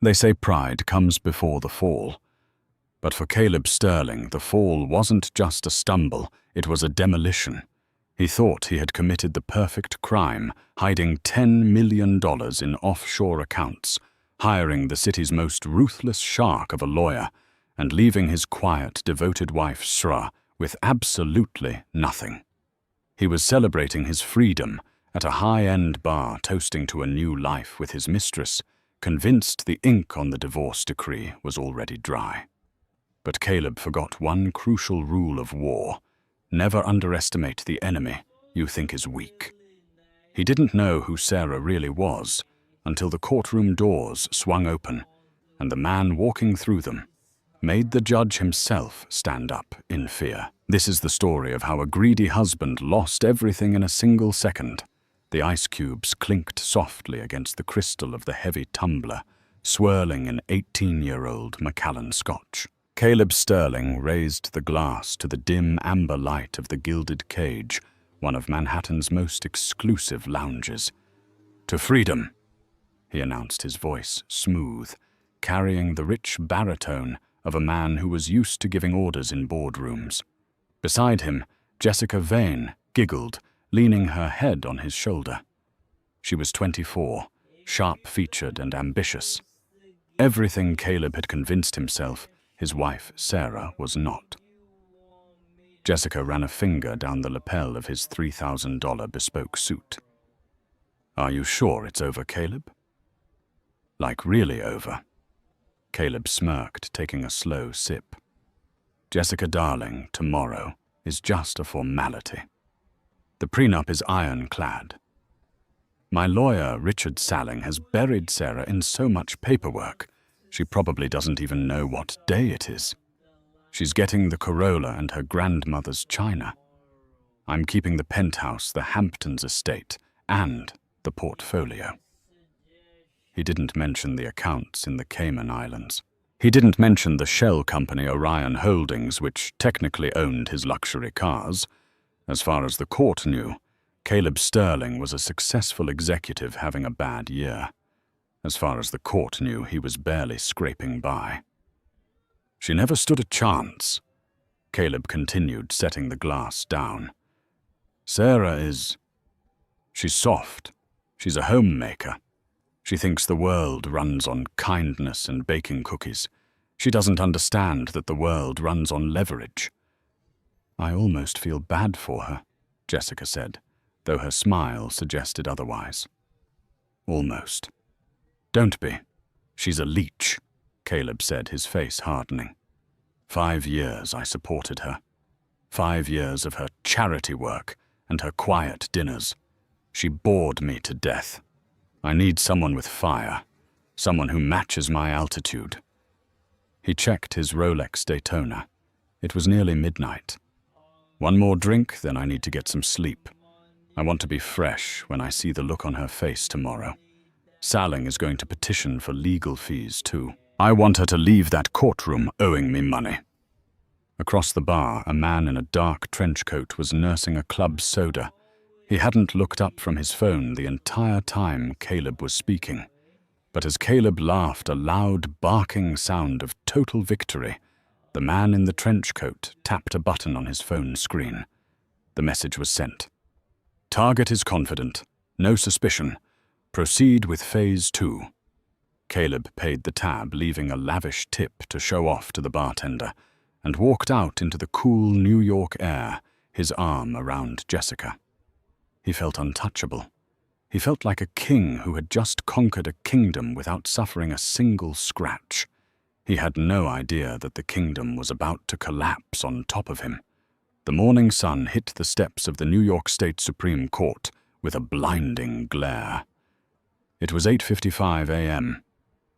They say pride comes before the fall. But for Caleb Sterling, the fall wasn't just a stumble, it was a demolition. He thought he had committed the perfect crime, hiding $10 million in offshore accounts, hiring the city's most ruthless shark of a lawyer, and leaving his quiet, devoted wife Shra with absolutely nothing. He was celebrating his freedom at a high-end bar, toasting to a new life with his mistress, convinced the ink on the divorce decree was already dry. But Caleb forgot one crucial rule of war: never underestimate the enemy you think is weak. He didn't know who Sarah really was until the courtroom doors swung open and the man walking through them made the judge himself stand up in fear. This is the story of how a greedy husband lost everything in a single second. The ice cubes clinked softly against the crystal of the heavy tumbler, swirling an 18-year-old Macallan Scotch. Caleb Sterling raised the glass to the dim amber light of the Gilded Cage, one of Manhattan's most exclusive lounges. "To freedom," he announced, his voice smooth, carrying the rich baritone of a man who was used to giving orders in boardrooms. Beside him, Jessica Vane giggled, leaning her head on his shoulder. She was 24, sharp-featured and ambitious. Everything Caleb had convinced himself his wife Sarah was not. Jessica ran a finger down the lapel of his $3,000 bespoke suit. "Are you sure it's over, Caleb?" "Like really over?" Caleb smirked, taking a slow sip. "Jessica, darling, tomorrow is just a formality. The prenup is ironclad. My lawyer, Richard Salling, has buried Sarah in so much paperwork, she probably doesn't even know what day it is. She's getting the Corolla and her grandmother's china. I'm keeping the penthouse, the Hamptons estate, and the portfolio." He didn't mention the accounts in the Cayman Islands. He didn't mention the shell company Orion Holdings, which technically owned his luxury cars. As far as the court knew, Caleb Sterling was a successful executive having a bad year. As far as the court knew, he was barely scraping by. "She never stood a chance," Caleb continued, setting the glass down. She's soft. She's a homemaker. She thinks the world runs on kindness and baking cookies. She doesn't understand that the world runs on leverage." "I almost feel bad for her," Jessica said, though her smile suggested otherwise. "Almost. Don't be. She's a leech," Caleb said, his face hardening. 5 years I supported her. 5 years of her charity work and her quiet dinners. She bored me to death. I need someone with fire, someone who matches my altitude." He checked his Rolex Daytona. It was nearly midnight. "One more drink, then I need to get some sleep. I want to be fresh when I see the look on her face tomorrow. Salling is going to petition for legal fees, too. I want her to leave that courtroom owing me money." Across the bar, a man in a dark trench coat was nursing a club soda. He hadn't looked up from his phone the entire time Caleb was speaking. But as Caleb laughed a loud, barking sound of total victory, the man in the trench coat tapped a button on his phone screen. The message was sent. "Target is confident. No suspicion. Proceed with Phase 2. Caleb paid the tab, leaving a lavish tip to show off to the bartender, and walked out into the cool New York air, his arm around Jessica. He felt untouchable. He felt like a king who had just conquered a kingdom without suffering a single scratch. He had no idea that the kingdom was about to collapse on top of him. The morning sun hit the steps of the New York State Supreme Court with a blinding glare. It was 8:55 a.m.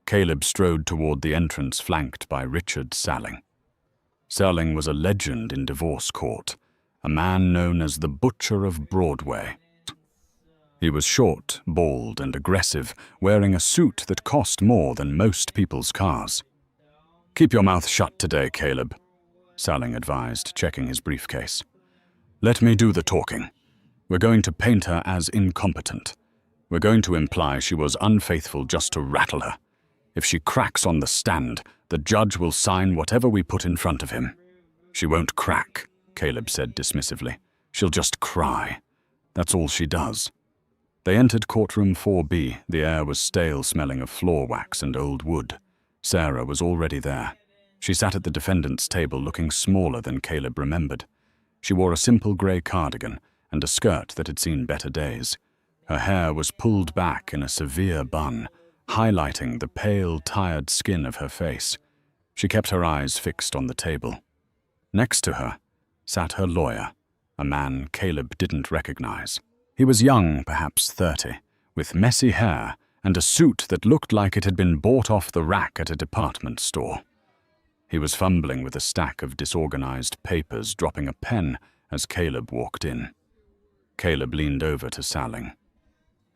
Caleb strode toward the entrance, flanked by Richard Salling. Salling was a legend in divorce court, a man known as the Butcher of Broadway. He was short, bald, and aggressive, wearing a suit that cost more than most people's cars. "Keep your mouth shut today, Caleb," Salling advised, checking his briefcase. "Let me do the talking. We're going to paint her as incompetent. We're going to imply she was unfaithful just to rattle her. If she cracks on the stand, the judge will sign whatever we put in front of him." "She won't crack," Caleb said dismissively. "She'll just cry. That's all she does." They entered courtroom 4B. The air was stale, smelling of floor wax and old wood. Sarah was already there. She sat at the defendant's table, looking smaller than Caleb remembered. She wore a simple grey cardigan and a skirt that had seen better days. Her hair was pulled back in a severe bun, highlighting the pale, tired skin of her face. She kept her eyes fixed on the table. Next to her sat her lawyer, a man Caleb didn't recognize. He was young, perhaps 30, with messy hair and a suit that looked like it had been bought off the rack at a department store. He was fumbling with a stack of disorganized papers, dropping a pen as Caleb walked in. Caleb leaned over to Salling.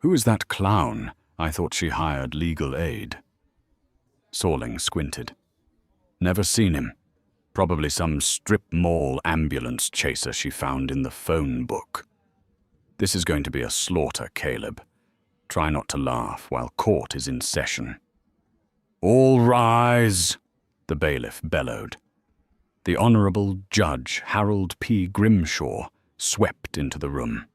"Who is that clown? I thought she hired legal aid." Salling squinted. "Never seen him. Probably some strip mall ambulance chaser she found in the phone book. This is going to be a slaughter, Caleb. Try not to laugh while court is in session." "All rise," the bailiff bellowed. The Honorable Judge Harold P. Grimshaw swept into the room.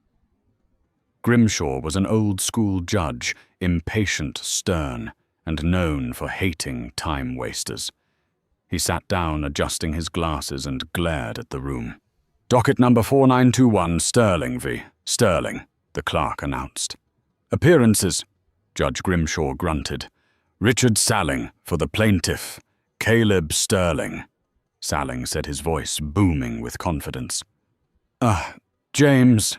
Grimshaw was an old-school judge, impatient, stern, and known for hating time-wasters. He sat down, adjusting his glasses, and glared at the room. "Docket number 4921, Sterling v. Sterling," the clerk announced. "Appearances," Judge Grimshaw grunted. "Richard Salling for the plaintiff, Caleb Sterling." Salling said, his voice booming with confidence. James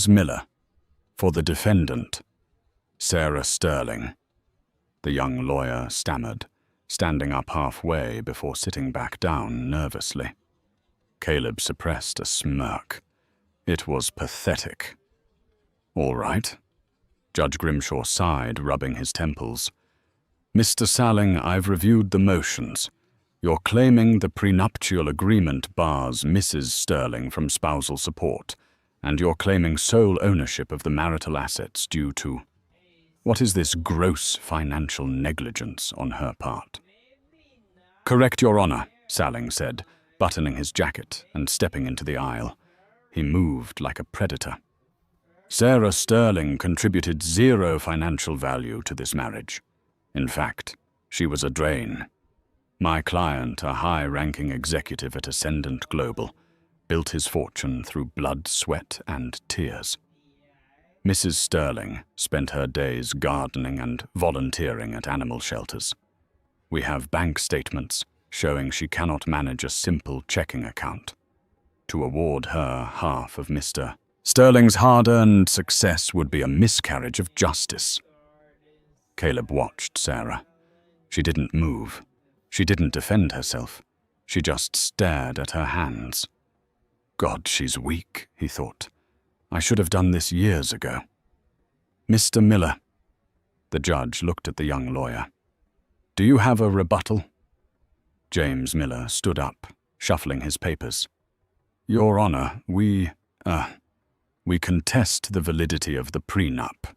Miller. For the defendant, Sarah Sterling." The young lawyer stammered, standing up halfway before sitting back down nervously. Caleb suppressed a smirk. It was pathetic. "All right." Judge Grimshaw sighed, rubbing his temples. "Mr. Salling, I've reviewed the motions. You're claiming the prenuptial agreement bars Mrs. Sterling from spousal support, and you're claiming sole ownership of the marital assets due to... What is this gross financial negligence on her part?" "Correct, Your Honor," Salling said, buttoning his jacket and stepping into the aisle. He moved like a predator. "Sarah Sterling contributed zero financial value to this marriage. In fact, she was a drain. My client, a high-ranking executive at Ascendant Global, built his fortune through blood, sweat, and tears. Mrs. Sterling spent her days gardening and volunteering at animal shelters. We have bank statements showing she cannot manage a simple checking account. To award her half of Mr. Sterling's hard-earned success would be a miscarriage of justice." Caleb watched Sarah. She didn't move. She didn't defend herself. She just stared at her hands. "God, she's weak," he thought. "I should have done this years ago." "Mr. Miller." The judge looked at the young lawyer. "Do you have a rebuttal?" James Miller stood up, shuffling his papers. "Your Honor, we contest the validity of the prenup."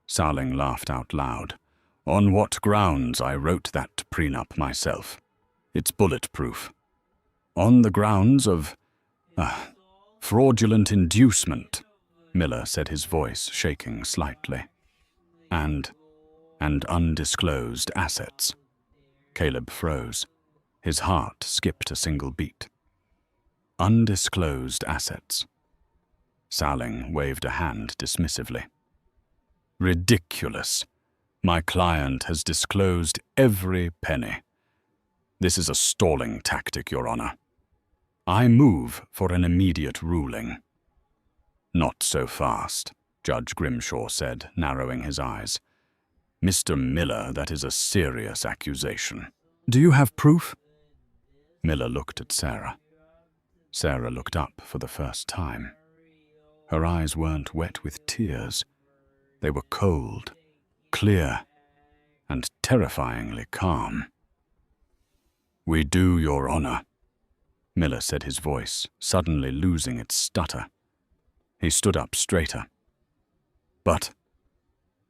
Salling laughed out loud. "On what grounds I wrote that prenup myself. It's bulletproof. On the grounds of fraudulent inducement," Miller said, his voice shaking slightly. And undisclosed assets." Caleb froze. His heart skipped a single beat. "Undisclosed assets." Salling waved a hand dismissively. "Ridiculous. My client has disclosed every penny. This is a stalling tactic, Your Honor. I move for an immediate ruling." "Not so fast," Judge Grimshaw said, narrowing his eyes. "Mr. Miller, that is a serious accusation." "Do you have proof?" Miller looked at Sarah. Sarah looked up for the first time. Her eyes weren't wet with tears. They were cold, clear, and terrifyingly calm. "We do, Your Honor," Miller said, his voice suddenly losing its stutter. He stood up straighter. "But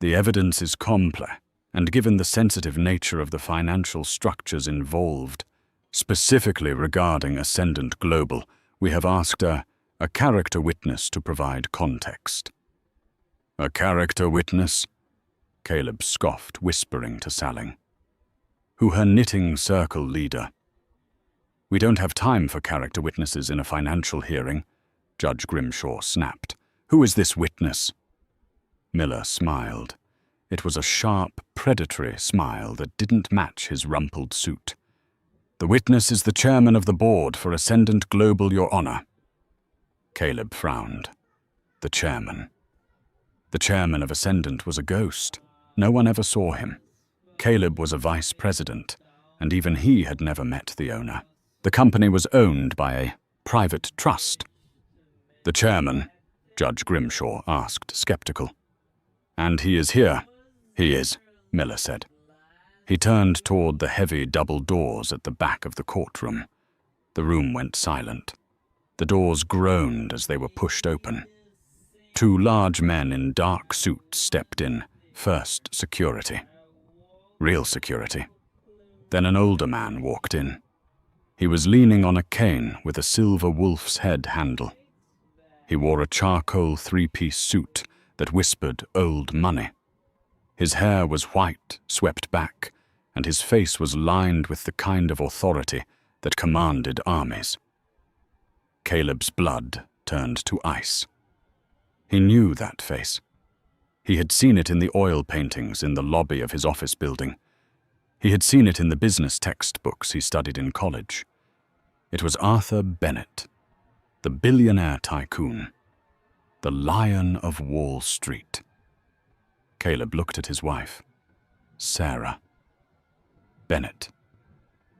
the evidence is complex. and given the sensitive nature of the financial structures involved, specifically regarding Ascendant Global, we have asked a character witness to provide context." "A character witness?" Caleb scoffed, whispering to Salling, who her knitting circle leader. "We don't have time for character witnesses in a financial hearing," Judge Grimshaw snapped. "Who is this witness?" Miller smiled. It was a sharp, predatory smile that didn't match his rumpled suit. "The witness is the chairman of the board for Ascendant Global, Your Honor." Caleb frowned. The chairman. The chairman of Ascendant was a ghost. No one ever saw him. Caleb was a vice president, and even he had never met the owner. The company was owned by a private trust. "The chairman?" Judge Grimshaw asked, skeptical. "And he is here?" "He is," Miller said. He turned toward the heavy double doors at the back of the courtroom. The room went silent. The doors groaned as they were pushed open. Two large men in dark suits stepped in, first security. Real security. Then an older man walked in. He was leaning on a cane with a silver wolf's head handle. He wore a charcoal three-piece suit that whispered old money. His hair was white, swept back, and his face was lined with the kind of authority that commanded armies. Caleb's blood turned to ice. He knew that face. He had seen it in the oil paintings in the lobby of his office building. He had seen it in the business textbooks he studied in college. It was Arthur Bennett, the billionaire tycoon, the Lion of Wall Street. Caleb looked at his wife, Sarah. Bennett.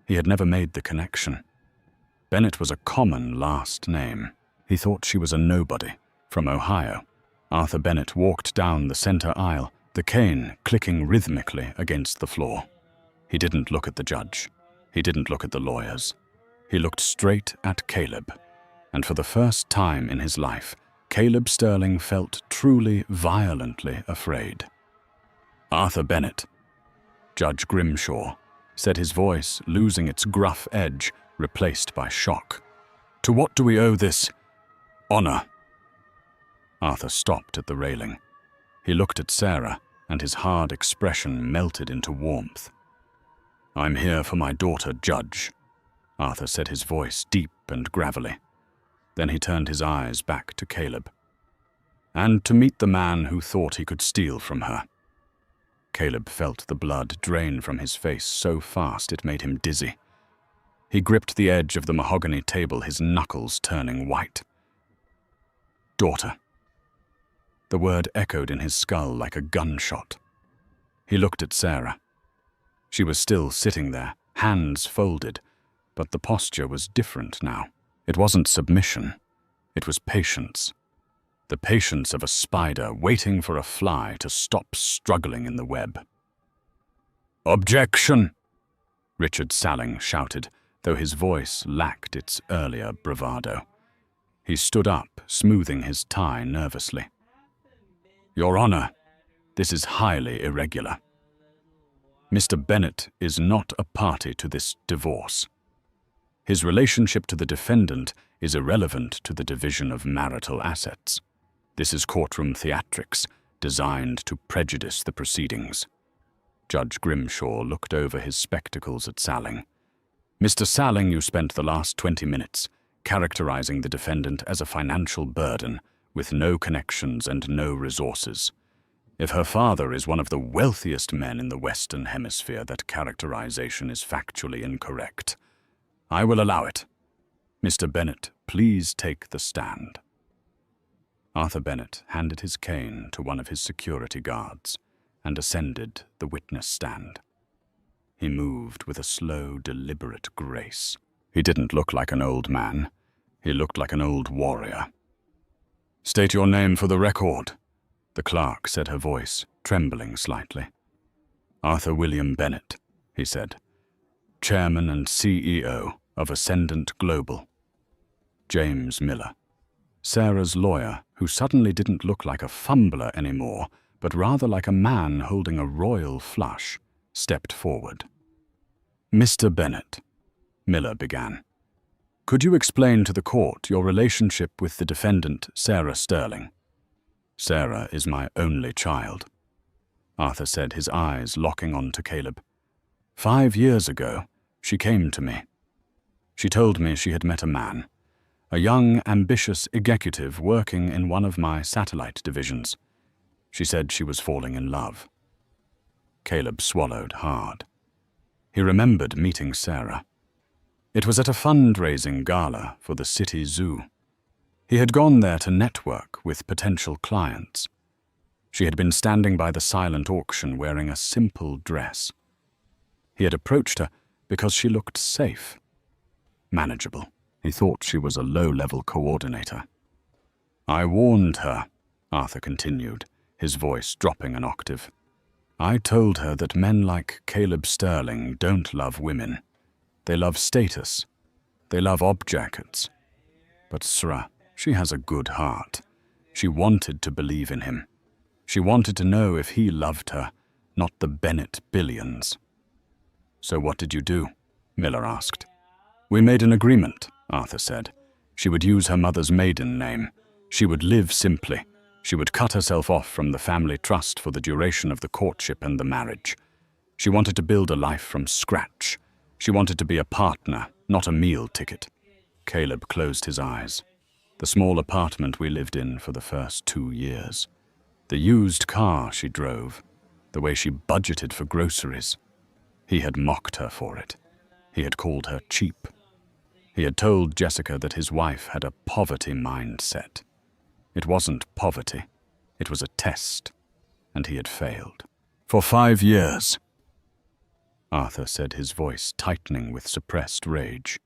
He had never made the connection. Bennett was a common last name. He thought she was a nobody, from Ohio. Arthur Bennett walked down the center aisle, the cane clicking rhythmically against the floor. He didn't look at the judge. He didn't look at the lawyers. He looked straight at Caleb. And for the first time in his life, Caleb Sterling felt truly, violently afraid. "Arthur Bennett," Judge Grimshaw said, his voice losing its gruff edge, replaced by shock. "To what do we owe this honor?" Arthur stopped at the railing. He looked at Sarah, and his hard expression melted into warmth. "I'm here for my daughter, Judge," Arthur said, his voice deep and gravelly. Then he turned his eyes back to Caleb. "And to meet the man who thought he could steal from her." Caleb felt the blood drain from his face so fast it made him dizzy. He gripped the edge of the mahogany table, his knuckles turning white. "Daughter." The word echoed in his skull like a gunshot. He looked at Sarah. She was still sitting there, hands folded, but the posture was different now. It wasn't submission. It was patience. The patience of a spider waiting for a fly to stop struggling in the web. "Objection!" Richard Salling shouted, though his voice lacked its earlier bravado. He stood up, smoothing his tie nervously. "Your Honor, this is highly irregular. Mr. Bennett is not a party to this divorce. His relationship to the defendant is irrelevant to the division of marital assets. This is courtroom theatrics, designed to prejudice the proceedings." Judge Grimshaw looked over his spectacles at Salling. "Mr. Salling, you spent the last 20 minutes characterizing the defendant as a financial burden with no connections and no resources. If her father is one of the wealthiest men in the Western Hemisphere, that characterization is factually incorrect. I will allow it. Mr. Bennett, please take the stand." Arthur Bennett handed his cane to one of his security guards and ascended the witness stand. He moved with a slow, deliberate grace. He didn't look like an old man. He looked like an old warrior. "State your name for the record," the clerk said, her voice trembling slightly. "Arthur William Bennett," he said, "Chairman and CEO of Ascendant Global." James Miller, Sarah's lawyer, who suddenly didn't look like a fumbler anymore, but rather like a man holding a royal flush, stepped forward. "Mr. Bennett," Miller began, "could you explain to the court your relationship with the defendant, Sarah Sterling?" "Sarah is my only child," Arthur said, his eyes locking on to Caleb. "5 years ago, she came to me. She told me she had met a man, a young, ambitious executive working in one of my satellite divisions. She said she was falling in love." Caleb swallowed hard. He remembered meeting Sarah. It was at a fundraising gala for the city zoo. He had gone there to network with potential clients. She had been standing by the silent auction wearing a simple dress. He had approached her because she looked safe, manageable. He thought she was a low-level coordinator. "I warned her," Arthur continued, his voice dropping an octave. "I told her that men like Caleb Sterling don't love women. They love status. They love objects. But Sra, she has a good heart. She wanted to believe in him. She wanted to know if he loved her, not the Bennett billions." "So what did you do?" Miller asked. "We made an agreement," Arthur said. "She would use her mother's maiden name. She would live simply. She would cut herself off from the family trust for the duration of the courtship and the marriage. She wanted to build a life from scratch. She wanted to be a partner, not a meal ticket." Caleb closed his eyes. The small apartment we lived in for the first 2 years. The used car she drove. The way she budgeted for groceries. He had mocked her for it. He had called her cheap. He had told Jessica that his wife had a poverty mindset. It wasn't poverty. It was a test, and he had failed. "For 5 years," Arthur said, his voice tightening with suppressed rage.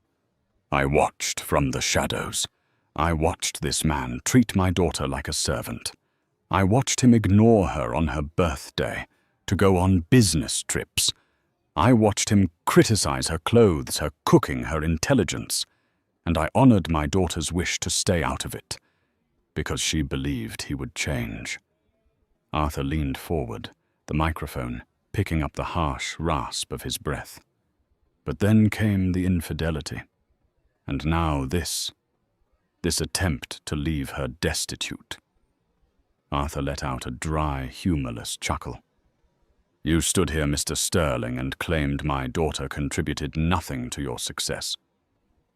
"I watched from the shadows. I watched this man treat my daughter like a servant. I watched him ignore her on her birthday, to go on business trips. I watched him criticize her clothes, her cooking, her intelligence, and I honored my daughter's wish to stay out of it, because she believed he would change." Arthur leaned forward, the microphone picking up the harsh rasp of his breath. "But then came the infidelity, and now this attempt to leave her destitute." Arthur let out a dry, humorless chuckle. "You stood here, Mr. Sterling, and claimed my daughter contributed nothing to your success.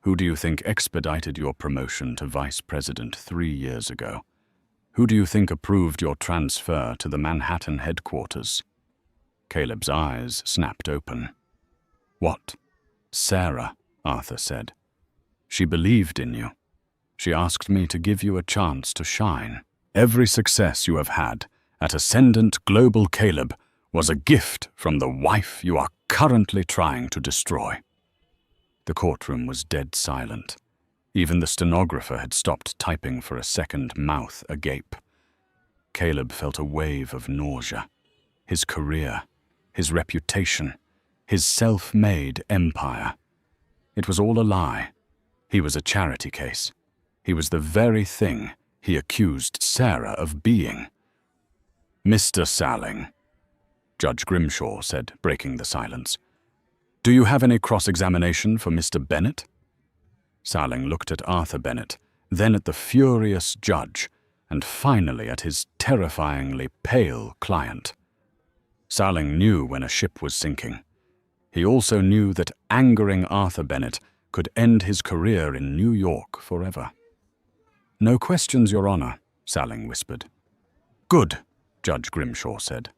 Who do you think expedited your promotion to vice president 3 years ago? Who do you think approved your transfer to the Manhattan headquarters?" Caleb's eyes snapped open. "What?" "Sarah," Arthur said. "She believed in you. She asked me to give you a chance to shine. Every success you have had at Ascendant Global Caleb was a gift from the wife you are currently trying to destroy." The courtroom was dead silent. Even the stenographer had stopped typing for a second, mouth agape. Caleb felt a wave of nausea. His career, his reputation, his self-made empire. It was all a lie. He was a charity case. He was the very thing he accused Sarah of being. "Mr. Salling," Judge Grimshaw said, breaking the silence, "do you have any cross-examination for Mr. Bennett?" Salling looked at Arthur Bennett, then at the furious judge, and finally at his terrifyingly pale client. Salling knew when a ship was sinking. He also knew that angering Arthur Bennett could end his career in New York forever. "No questions, Your Honor," Salling whispered. "Good," Judge Grimshaw said.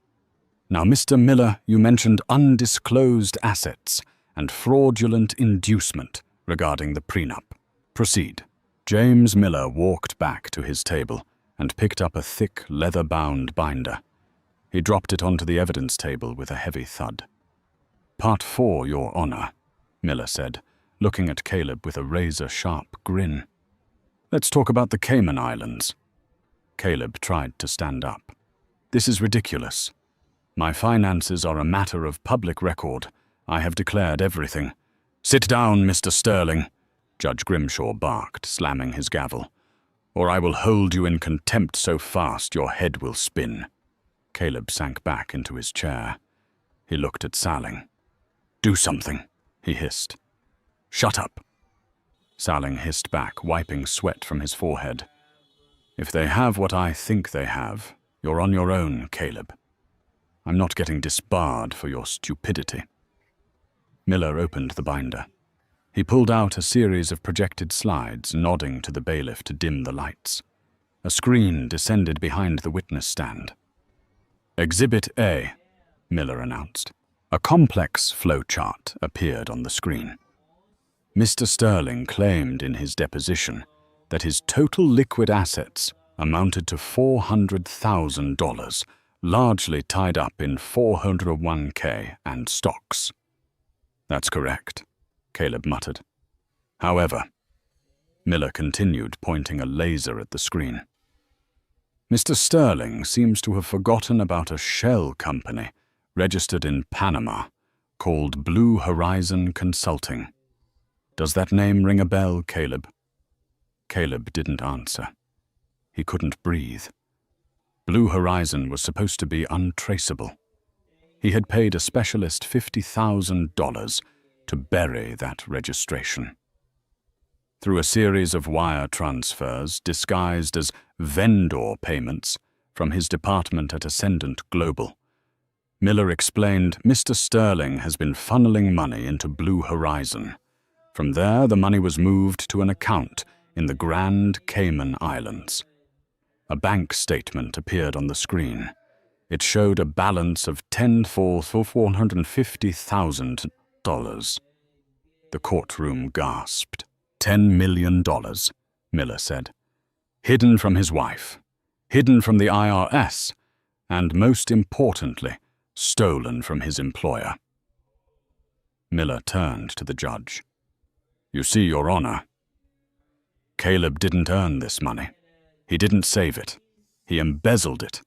"Now, Mr. Miller, you mentioned undisclosed assets and fraudulent inducement regarding the prenup. Proceed." James Miller walked back to his table and picked up a thick, leather-bound binder. He dropped it onto the evidence table with a heavy thud. "Part 4, Your Honor," Miller said, looking at Caleb with a razor-sharp grin. "Let's talk about the Cayman Islands." Caleb tried to stand up. "This is ridiculous. My finances are a matter of public record. I have declared everything." "Sit down, Mr. Sterling," Judge Grimshaw barked, slamming his gavel, "or I will hold you in contempt so fast your head will spin." Caleb sank back into his chair. He looked at Salling. "Do something," he hissed. "Shut up." Salling hissed back, wiping sweat from his forehead. "If they have what I think they have, you're on your own, Caleb. I'm not getting disbarred for your stupidity." Miller opened the binder. He pulled out a series of projected slides, nodding to the bailiff to dim the lights. A screen descended behind the witness stand. "Exhibit A," Miller announced. A complex flowchart appeared on the screen. Mr. Sterling claimed in his deposition that his total liquid assets amounted to $400,000, largely tied up in 401k and stocks. "That's correct," Caleb muttered. "However," Miller continued, pointing a laser at the screen, "Mr. Sterling seems to have forgotten about a shell company registered in Panama called Blue Horizon Consulting. Does that name ring a bell, Caleb?" Caleb didn't answer. He couldn't breathe. Blue Horizon was supposed to be untraceable. He had paid a specialist $50,000 to bury that registration. Through a series of wire transfers disguised as vendor payments from his department at Ascendant Global, Miller explained, "Mr. Sterling has been funneling money into Blue Horizon. From there, the money was moved to an account in the Grand Cayman Islands." A bank statement appeared on the screen. It showed a balance of $450,000. The courtroom gasped. $10 million, Miller said. Hidden from his wife, hidden from the IRS, and most importantly, stolen from his employer. Miller turned to the judge. "You see, Your Honor, Caleb didn't earn this money. He didn't save it. He embezzled it.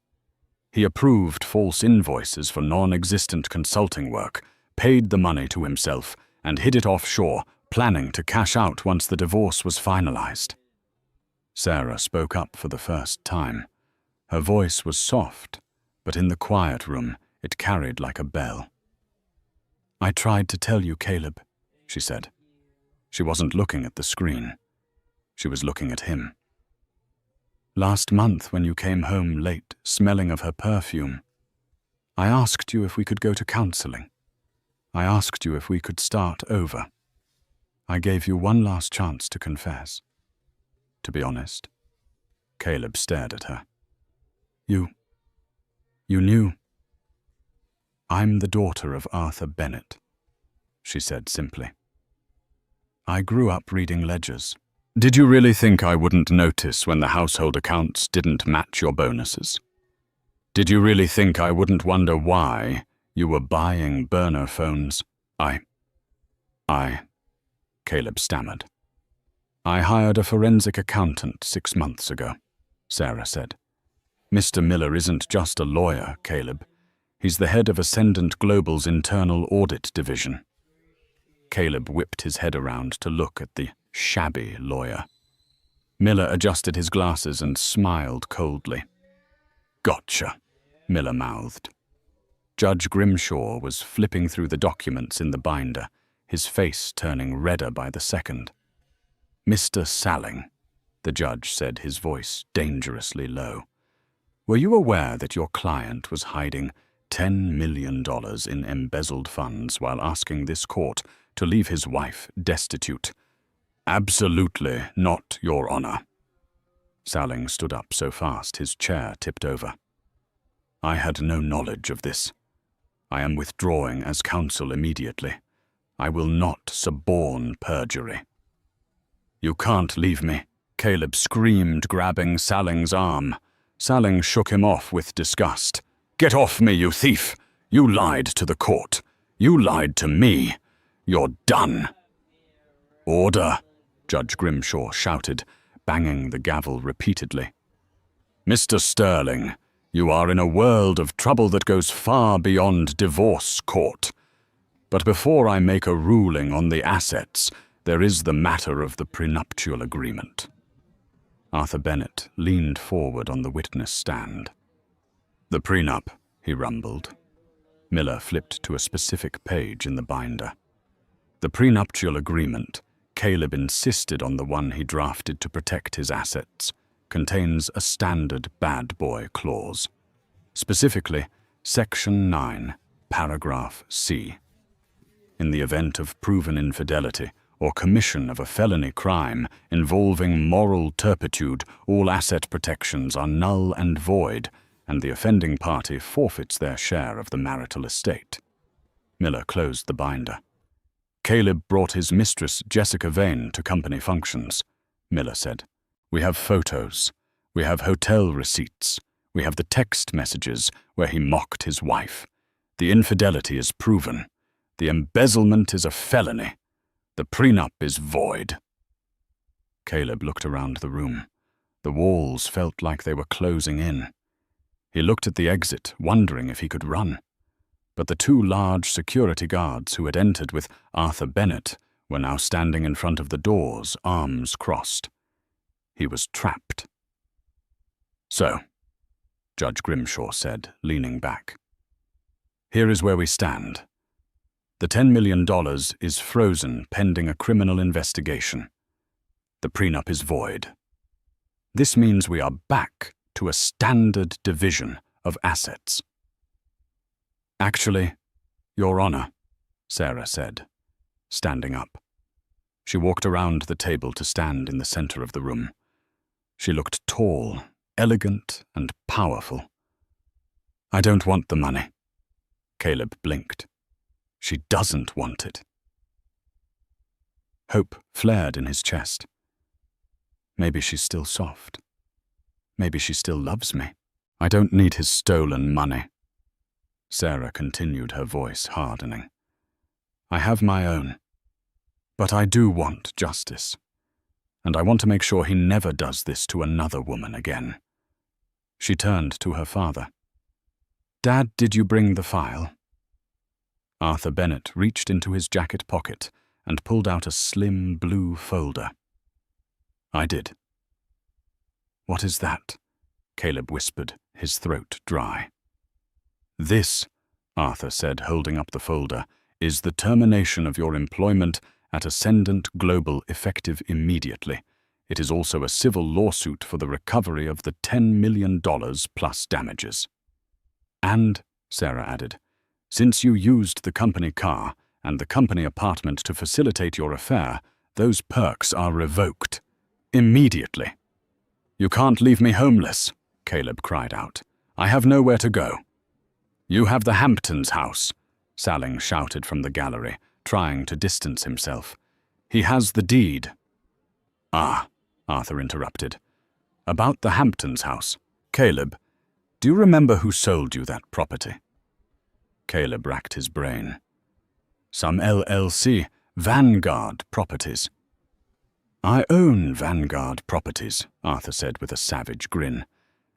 He approved false invoices for non-existent consulting work, paid the money to himself, and hid it offshore, planning to cash out once the divorce was finalized." Sarah spoke up for the first time. Her voice was soft, but in the quiet room it carried like a bell. "I tried to tell you, Caleb," she said. She wasn't looking at the screen. She was looking at him. "Last month when you came home late, smelling of her perfume, I asked you if we could go to counseling. I asked you if we could start over. I gave you one last chance to confess. To be honest." Caleb stared at her. You knew." "I'm the daughter of Arthur Bennett," she said simply. "I grew up reading ledgers. Did you really think I wouldn't notice when the household accounts didn't match your bonuses? Did you really think I wouldn't wonder why you were buying burner phones? I, Caleb stammered. "I hired a forensic accountant 6 months ago," Sarah said. "Mr. Miller isn't just a lawyer, Caleb. He's the head of Ascendant Global's internal audit division." Caleb whipped his head around to look at the shabby lawyer. Miller adjusted his glasses and smiled coldly. "Gotcha," Miller mouthed. Judge Grimshaw was flipping through the documents in the binder, his face turning redder by the second. "Mr. Salling," the judge said, his voice dangerously low, "were you aware that your client was hiding $10 million in embezzled funds while asking this court to leave his wife destitute?" "Absolutely not, Your Honor." Salling stood up so fast his chair tipped over. "I had no knowledge of this. I am withdrawing as counsel immediately. I will not suborn perjury." "You can't leave me," Caleb screamed, grabbing Salling's arm. Salling shook him off with disgust. "Get off me, you thief! You lied to the court. You lied to me. You're done." "Order," Judge Grimshaw shouted, banging the gavel repeatedly. "Mr. Sterling, you are in a world of trouble that goes far beyond divorce court. But before I make a ruling on the assets, there is the matter of the prenuptial agreement." Arthur Bennett leaned forward on the witness stand. The prenup, he rumbled. Miller flipped to a specific page in the binder. The prenuptial agreement, Caleb insisted on the one he drafted to protect his assets, contains a standard bad boy clause. Specifically, Section 9, Paragraph C. In the event of proven infidelity or commission of a felony crime involving moral turpitude, all asset protections are null and void, and the offending party forfeits their share of the marital estate. Miller closed the binder. Caleb brought his mistress, Jessica Vane, to company functions. Miller said, "We have photos. We have hotel receipts. We have the text messages where he mocked his wife. The infidelity is proven. The embezzlement is a felony. The prenup is void." Caleb looked around the room. The walls felt like they were closing in. He looked at the exit, wondering if he could run. But the two large security guards who had entered with Arthur Bennett were now standing in front of the doors, arms crossed. He was trapped. "So," Judge Grimshaw said, leaning back, "here is where we stand. The $10 million is frozen pending a criminal investigation. The prenup is void. This means we are back to a standard division of assets." "Actually, Your Honor," Sarah said, standing up. She walked around the table to stand in the center of the room. She looked tall, elegant, and powerful. "I don't want the money." Caleb blinked. "She doesn't want it." Hope flared in his chest. Maybe she's still soft. Maybe she still loves me. "I don't need his stolen money." Sarah continued, her voice hardening. "I have my own. But I do want justice. And I want to make sure he never does this to another woman again." She turned to her father. "Dad, did you bring the file?" Arthur Bennett reached into his jacket pocket and pulled out a slim blue folder. "I did." "What is that?" Caleb whispered, his throat dry. "This," Arthur said, holding up the folder, "is the termination of your employment at Ascendant Global effective immediately. It is also a civil lawsuit for the recovery of the $10 million plus damages." "And," Sarah added, "since you used the company car and the company apartment to facilitate your affair, those perks are revoked. Immediately." "You can't leave me homeless," Caleb cried out. "I have nowhere to go." "You have the Hamptons house," Salling shouted from the gallery, trying to distance himself. "He has the deed." "Ah," Arthur interrupted. "About the Hamptons house. Caleb, do you remember who sold you that property?" Caleb racked his brain. "Some LLC, Vanguard Properties." "I own Vanguard Properties," Arthur said with a savage grin.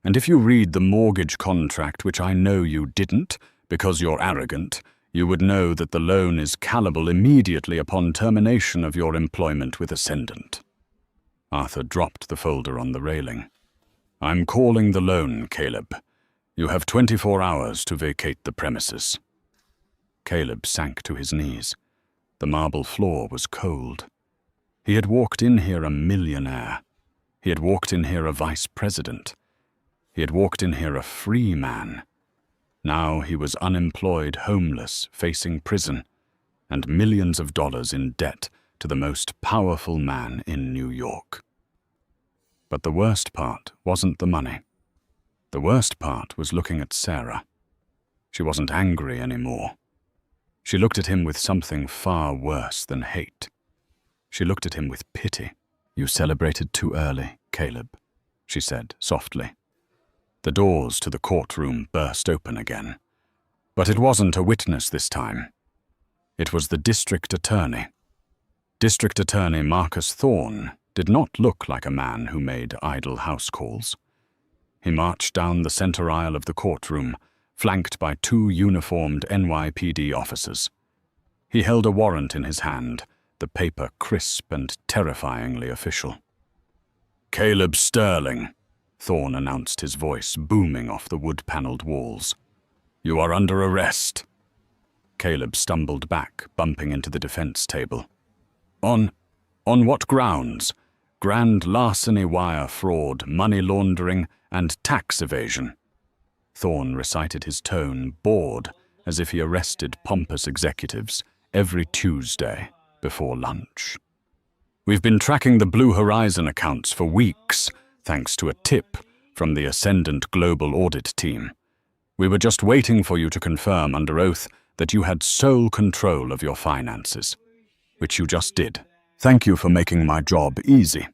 "And if you read the mortgage contract, which I know you didn't, because you're arrogant, you would know that the loan is callable immediately upon termination of your employment with Ascendant." Arthur dropped the folder on the railing. "I'm calling the loan, Caleb. You have 24 hours to vacate the premises." Caleb sank to his knees. The marble floor was cold. He had walked in here a millionaire. He had walked in here a vice president. He had walked in here a free man. Now he was unemployed, homeless, facing prison, and millions of dollars in debt to the most powerful man in New York. But the worst part wasn't the money. The worst part was looking at Sarah. She wasn't angry anymore. She looked at him with something far worse than hate. She looked at him with pity. "You celebrated too early, Caleb," she said softly. The doors to the courtroom burst open again. But it wasn't a witness this time. It was the district attorney. District Attorney Marcus Thorne did not look like a man who made idle house calls. He marched down the center aisle of the courtroom, flanked by 2 uniformed NYPD officers. He held a warrant in his hand, the paper crisp and terrifyingly official. "Caleb Sterling," Thorne announced, his voice booming off the wood-paneled walls. "You are under arrest." Caleb stumbled back, bumping into the defense table. On what grounds? Grand larceny, wire fraud, money laundering, and tax evasion." Thorne recited his tone, bored, as if he arrested pompous executives every Tuesday before lunch. "We've been tracking the Blue Horizon accounts for weeks, thanks to a tip from the Ascendant Global Audit team. We were just waiting for you to confirm under oath that you had sole control of your finances, which you just did. Thank you for making my job easy."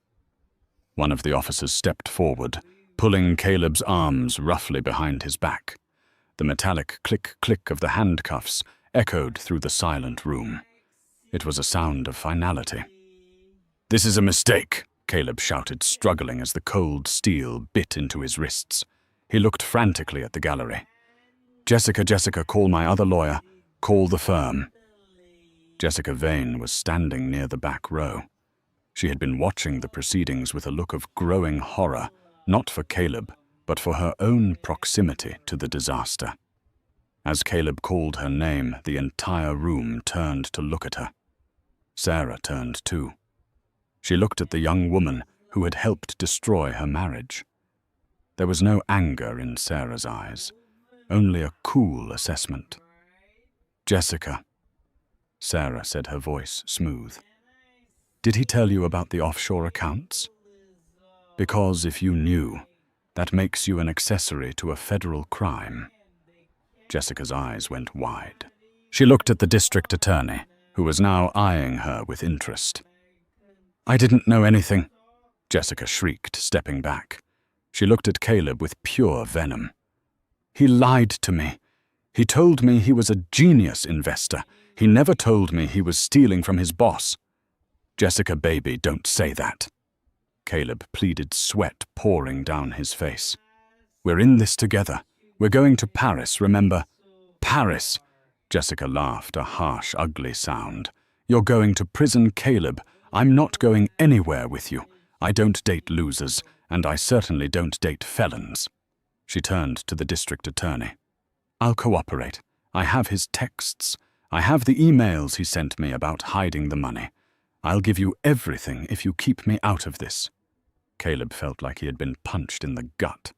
One of the officers stepped forward, pulling Caleb's arms roughly behind his back. The metallic click-click of the handcuffs echoed through the silent room. It was a sound of finality. "This is a mistake," Caleb shouted, struggling as the cold steel bit into his wrists. He looked frantically at the gallery. Jessica, call my other lawyer. Call the firm." Jessica Vane was standing near the back row. She had been watching the proceedings with a look of growing horror, not for Caleb, but for her own proximity to the disaster. As Caleb called her name, the entire room turned to look at her. Sarah turned too. She looked at the young woman who had helped destroy her marriage. There was no anger in Sarah's eyes, only a cool assessment. "Jessica," Sarah said, her voice smooth. "Did he tell you about the offshore accounts? Because if you knew, that makes you an accessory to a federal crime." Jessica's eyes went wide. She looked at the district attorney, who was now eyeing her with interest. "I didn't know anything," Jessica shrieked, stepping back. She looked at Caleb with pure venom. "He lied to me. He told me he was a genius investor. He never told me he was stealing from his boss." "Jessica, baby, don't say that." Caleb pleaded, sweat pouring down his face. "We're in this together. We're going to Paris, remember?" "Paris!" Jessica laughed, a harsh, ugly sound. "You're going to prison, Caleb. I'm not going anywhere with you. I don't date losers, and I certainly don't date felons." She turned to the district attorney. "I'll cooperate. I have his texts. I have the emails he sent me about hiding the money. I'll give you everything if you keep me out of this." Caleb felt like he had been punched in the gut.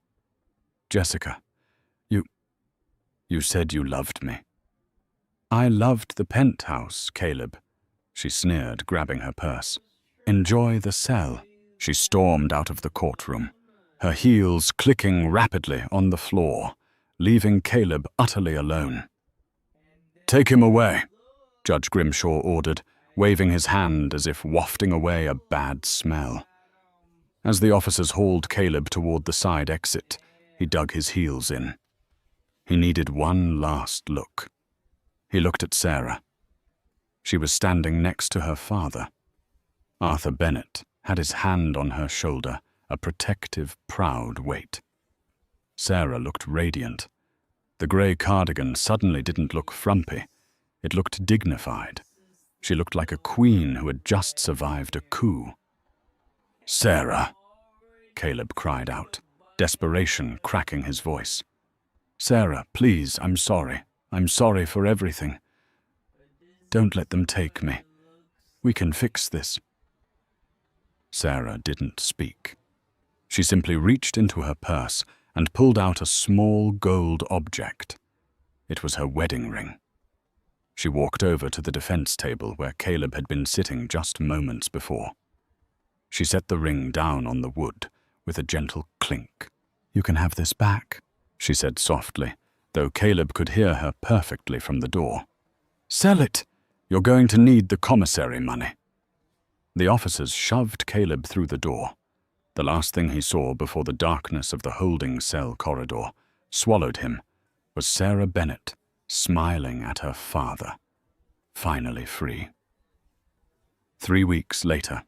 "Jessica, you said you loved me." "I loved the penthouse, Caleb," she sneered, grabbing her purse. "Enjoy the cell." She stormed out of the courtroom, her heels clicking rapidly on the floor, leaving Caleb utterly alone. "Take him away," Judge Grimshaw ordered, waving his hand as if wafting away a bad smell. As the officers hauled Caleb toward the side exit, he dug his heels in. He needed one last look. He looked at Sarah. She was standing next to her father. Arthur Bennett had his hand on her shoulder, a protective, proud weight. Sarah looked radiant. The grey cardigan suddenly didn't look frumpy. It looked dignified. She looked like a queen who had just survived a coup. "Sarah," Caleb cried out, desperation cracking his voice. "Sarah, please, I'm sorry. I'm sorry for everything. Don't let them take me. We can fix this." Sarah didn't speak. She simply reached into her purse and pulled out a small gold object. It was her wedding ring. She walked over to the defense table where Caleb had been sitting just moments before. She set the ring down on the wood with a gentle clink. "You can have this back," she said softly, though Caleb could hear her perfectly from the door. "Sell it! You're going to need the commissary money." The officers shoved Caleb through the door. The last thing he saw before the darkness of the holding cell corridor swallowed him was Sarah Bennett smiling at her father, finally free. 3 weeks later,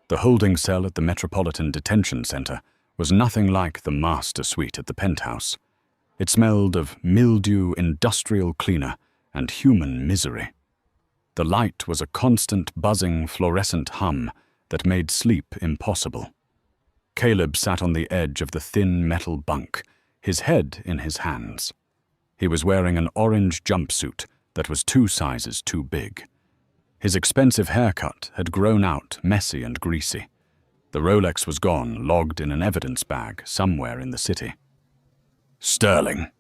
the holding cell at the Metropolitan Detention Center was nothing like the master suite at the penthouse. It smelled of mildew, industrial cleaner, and human misery. The light was a constant buzzing fluorescent hum that made sleep impossible. Caleb sat on the edge of the thin metal bunk, his head in his hands. He was wearing an orange jumpsuit that was 2 sizes too big. His expensive haircut had grown out, messy and greasy. The Rolex was gone, logged in an evidence bag somewhere in the city. "Sterling,"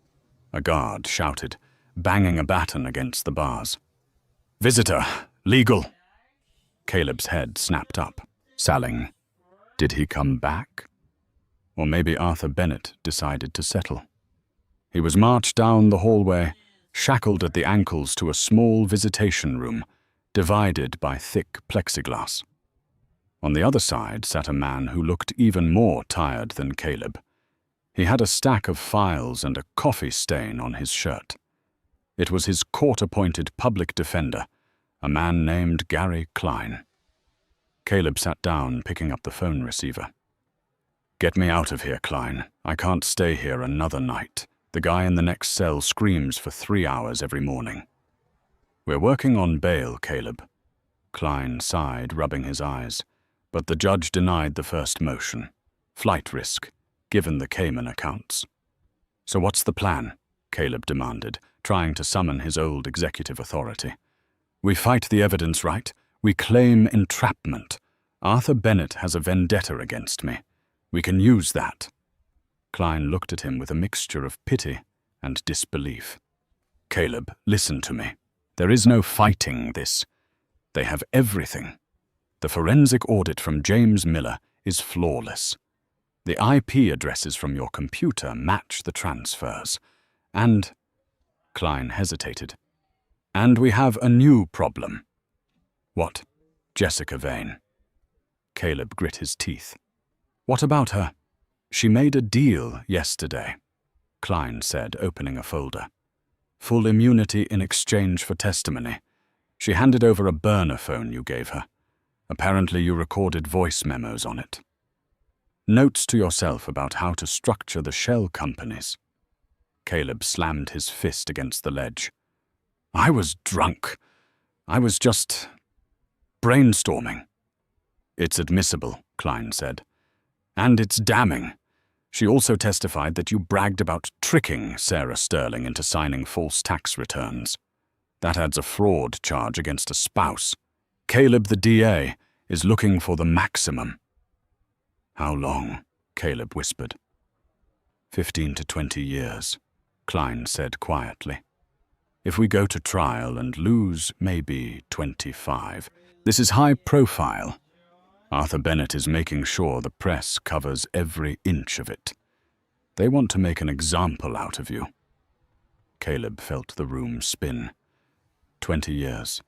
a guard shouted, banging a baton against the bars. "Visitor, legal." Caleb's head snapped up. Salling. Did he come back? Or maybe Arthur Bennett decided to settle. He was marched down the hallway, shackled at the ankles to a small visitation room, divided by thick plexiglass. On the other side sat a man who looked even more tired than Caleb. He had a stack of files and a coffee stain on his shirt. It was his court-appointed public defender, a man named Gary Klein. Caleb sat down, picking up the phone receiver. "Get me out of here, Klein. I can't stay here another night. The guy in the next cell screams for 3 hours every morning." "We're working on bail, Caleb." Klein sighed, rubbing his eyes, but the judge denied the first motion. Flight risk, given the Cayman accounts. "So what's the plan?" Caleb demanded, trying to summon his old executive authority. "We fight the evidence, right? We claim entrapment. Arthur Bennett has a vendetta against me. We can use that." Klein looked at him with a mixture of pity and disbelief. "Caleb, listen to me. There is no fighting this. They have everything. The forensic audit from James Miller is flawless. The IP addresses from your computer match the transfers. And—" Klein hesitated. "And we have a new problem." "What?" "Jessica Vane." Caleb grit his teeth. "What about her?" "She made a deal yesterday," Klein said, opening a folder. "Full immunity in exchange for testimony. She handed over a burner phone you gave her. Apparently you recorded voice memos on it. Notes to yourself about how to structure the shell companies." Caleb slammed his fist against the ledge. "I was drunk. I was just brainstorming." "It's admissible," Klein said. "And it's damning. She also testified that you bragged about tricking Sarah Sterling into signing false tax returns. That adds a fraud charge against a spouse. Caleb, the DA, is looking for the maximum." "How long?" Caleb whispered. 15 to 20 years, Klein said quietly. "If we go to trial and lose, maybe 25. This is high profile. Arthur Bennett is making sure the press covers every inch of it. They want to make an example out of you." Caleb felt the room spin. 20 years.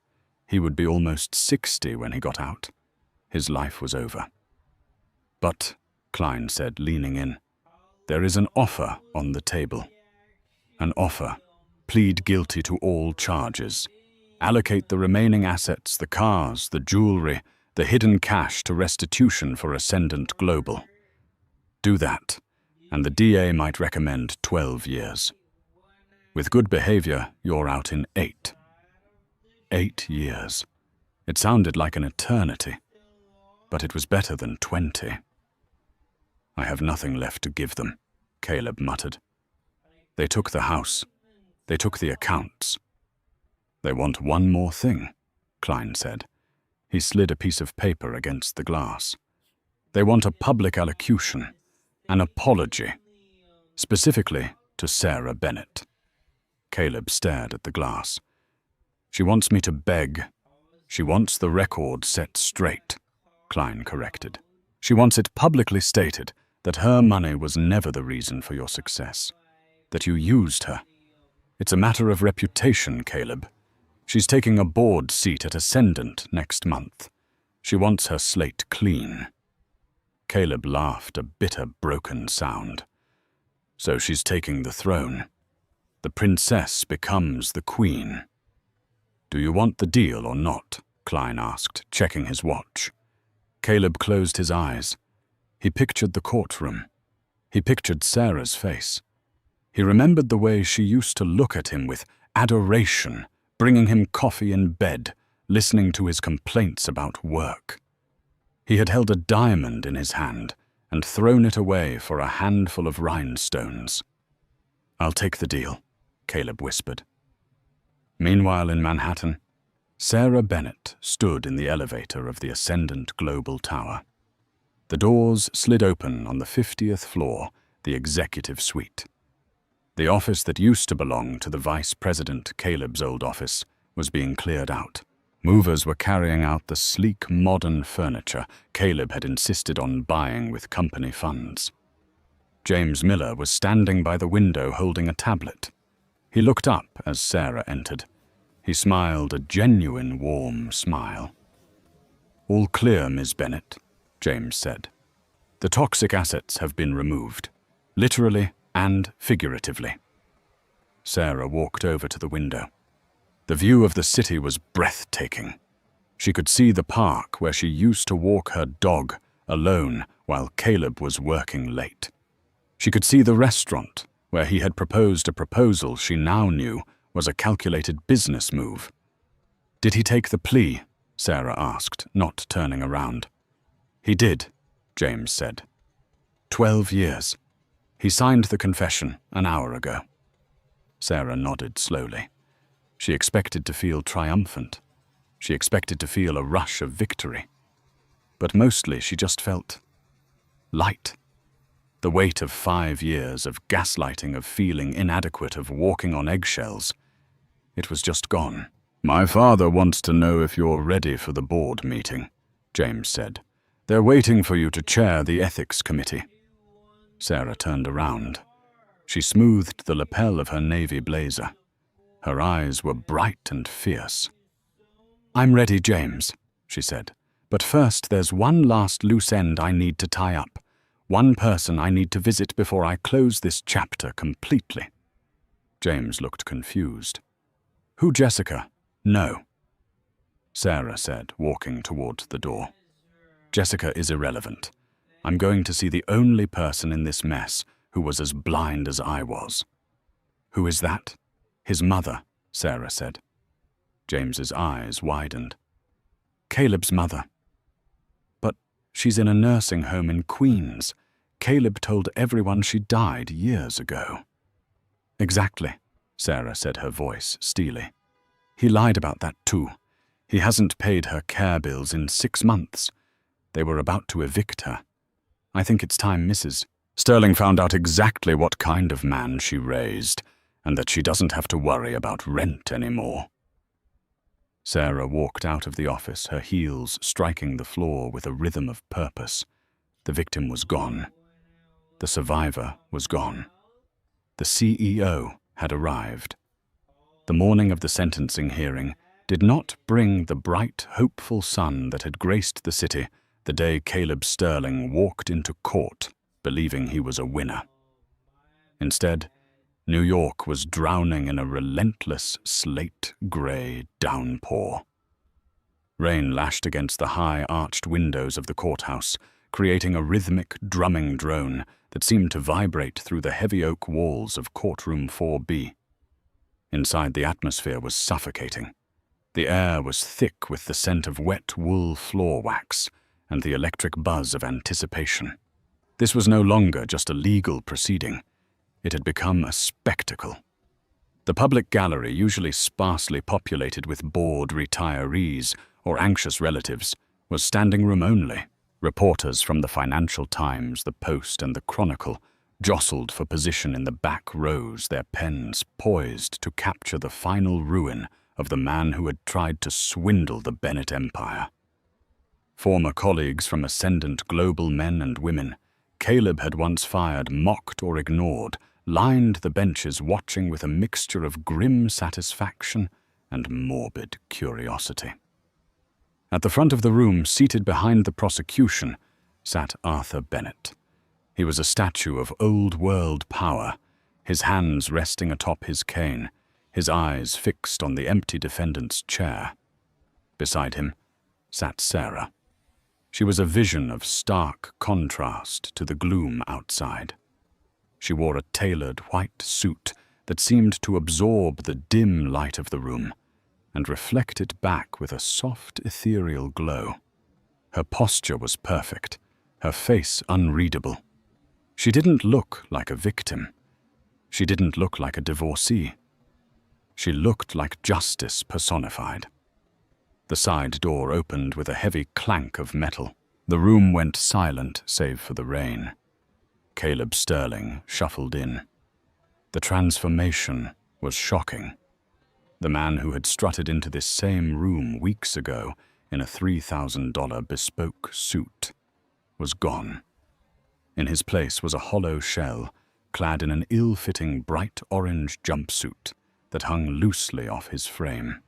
He would be almost 60 when he got out. His life was over. "But," Klein said, leaning in, "there is an offer on the table. An offer. Plead guilty to all charges. Allocate the remaining assets, the cars, the jewelry, the hidden cash to restitution for Ascendant Global. Do that, and the DA might recommend 12 years. With good behavior, you're out in 8. 8 years. It sounded like an eternity, but it was better than 20. "I have nothing left to give them," Caleb muttered. "They took the house. They took the accounts. They want one more thing," Klein said. He slid a piece of paper against the glass. "They want a public allocution, an apology, specifically to Sarah Bennett." Caleb stared at the glass. "She wants me to beg. She wants the record set straight," Klein corrected. "She wants it publicly stated that her money was never the reason for your success, that you used her. It's a matter of reputation, Caleb. She's taking a board seat at Ascendant next month. She wants her slate clean." Caleb laughed, a bitter, broken sound. "So she's taking the throne. The princess becomes the queen." "Do you want the deal or not?" Klein asked, checking his watch. Caleb closed his eyes. He pictured the courtroom. He pictured Sarah's face. He remembered the way she used to look at him with adoration, bringing him coffee in bed, listening to his complaints about work. He had held a diamond in his hand, and thrown it away for a handful of rhinestones. "I'll take the deal," Caleb whispered. Meanwhile in Manhattan, Sarah Bennett stood in the elevator of the Ascendant Global Tower. The doors slid open on the 50th floor, the executive suite. The office that used to belong to the vice president, Caleb's old office, was being cleared out. Movers were carrying out the sleek, modern furniture Caleb had insisted on buying with company funds. James Miller was standing by the window holding a tablet. He looked up as Sarah entered. He smiled a genuine, warm smile. "All clear, Ms. Bennett," James said. "The toxic assets have been removed, literally and figuratively." Sarah walked over to the window. The view of the city was breathtaking. She could see the park where she used to walk her dog alone while Caleb was working late. She could see the restaurant where he had proposed a proposal she now knew was a calculated business move. "Did he take the plea?" Sarah asked, not turning around. "He did," James said. 12 years. He signed the confession an hour ago. Sarah nodded slowly. She expected to feel triumphant. She expected to feel a rush of victory. But mostly she just felt light. The weight of 5 years of gaslighting, of feeling inadequate, of walking on eggshells. It was just gone. "My father wants to know if you're ready for the board meeting," James said. "They're waiting for you to chair the ethics committee." Sarah turned around. She smoothed the lapel of her navy blazer. Her eyes were bright and fierce. "I'm ready, James," she said. "But first there's one last loose end I need to tie up. One person I need to visit before I close this chapter completely." James looked confused. "Who, Jessica?" "No," Sarah said, walking toward the door. "Jessica is irrelevant. I'm going to see the only person in this mess who was as blind as I was." "Who is that?" "His mother," Sarah said. James's eyes widened. "Caleb's mother." "But she's in a nursing home in Queens. Caleb told everyone she died years ago." "Exactly," Sarah said, her voice steely. "He lied about that too. He hasn't paid her care bills in 6 months. They were about to evict her. I think it's time Mrs. Sterling found out exactly what kind of man she raised, and that she doesn't have to worry about rent anymore." Sarah walked out of the office, her heels striking the floor with a rhythm of purpose. The victim was gone. The survivor was gone. The CEO had arrived. The morning of the sentencing hearing did not bring the bright, hopeful sun that had graced the city the day Caleb Sterling walked into court believing he was a winner. Instead, New York was drowning in a relentless slate-gray downpour. Rain lashed against the high, arched windows of the courthouse, creating a rhythmic, drumming drone that seemed to vibrate through the heavy oak walls of courtroom 4B. Inside, the atmosphere was suffocating. The air was thick with the scent of wet wool floor wax and the electric buzz of anticipation. This was no longer just a legal proceeding. It had become a spectacle. The public gallery, usually sparsely populated with bored retirees or anxious relatives, was standing room only. Reporters from the Financial Times, the Post, and the Chronicle jostled for position in the back rows, their pens poised to capture the final ruin of the man who had tried to swindle the Bennett empire. Former colleagues from Ascendant Global men and women Caleb had once fired, mocked, or ignored, lined the benches watching with a mixture of grim satisfaction and morbid curiosity. At the front of the room, seated behind the prosecution, sat Arthur Bennett. He was a statue of old-world power, his hands resting atop his cane, his eyes fixed on the empty defendant's chair. Beside him sat Sarah. She was a vision of stark contrast to the gloom outside. She wore a tailored white suit that seemed to absorb the dim light of the room and reflect it back with a soft, ethereal glow. Her posture was perfect, her face unreadable. She didn't look like a victim. She didn't look like a divorcee. She looked like justice personified. The side door opened with a heavy clank of metal. The room went silent save for the rain. Caleb Sterling shuffled in. The transformation was shocking. The man who had strutted into this same room weeks ago in a $3,000 bespoke suit was gone. In his place was a hollow shell, clad in an ill-fitting bright orange jumpsuit that hung loosely off his frame.